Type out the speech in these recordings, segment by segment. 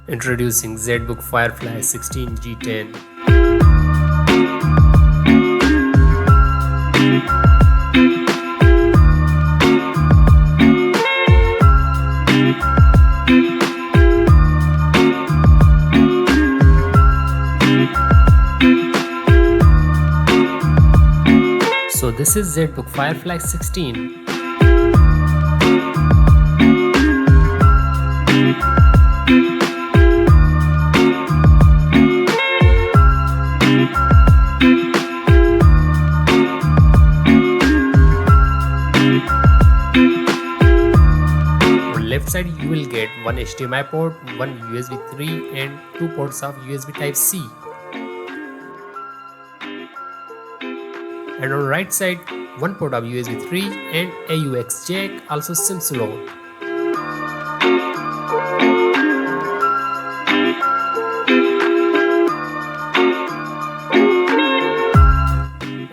Introducing ZBook Firefly 16 G10. So this is ZBook Firefly 16. On left side you will get one HDMI port, one USB 3 and 2 ports of USB Type-C. And on right side one port of USB 3 and AUX jack, also SIM slot.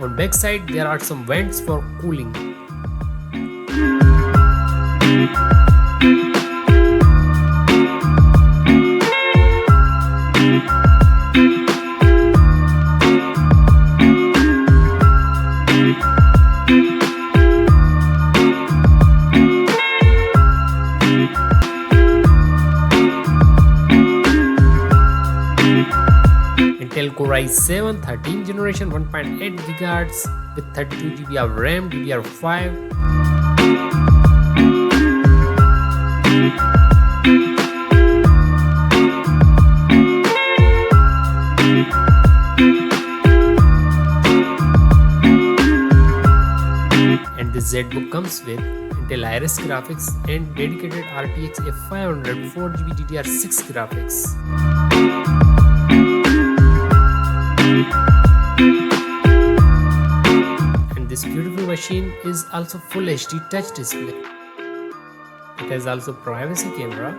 On back side there are some vents for cooling. Intel Core i7 13th generation 1.8 GHz with 32 GB of RAM, DDR5. And this ZBook comes with Intel Iris graphics and dedicated RTXA500 4GB DDR6 graphics. And this beautiful machine is also full HD touch display. It has also privacy camera.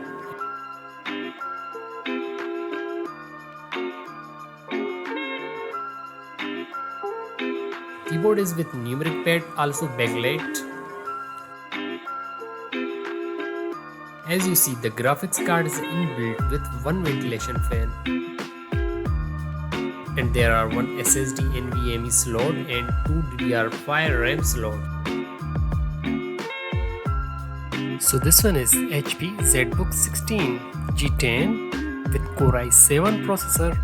Keyboard is with numeric pad, also backlight. As you see, the graphics card is inbuilt with one ventilation fan. And there are one SSD NVMe slot and 2 DDR5 RAM slot. So this one is HP ZBook 16 G10 with Core i7 processor,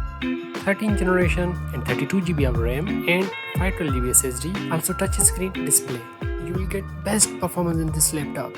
13th generation and 32 GB of RAM and 512 GB SSD, also touchscreen display. You will get best performance in this laptop.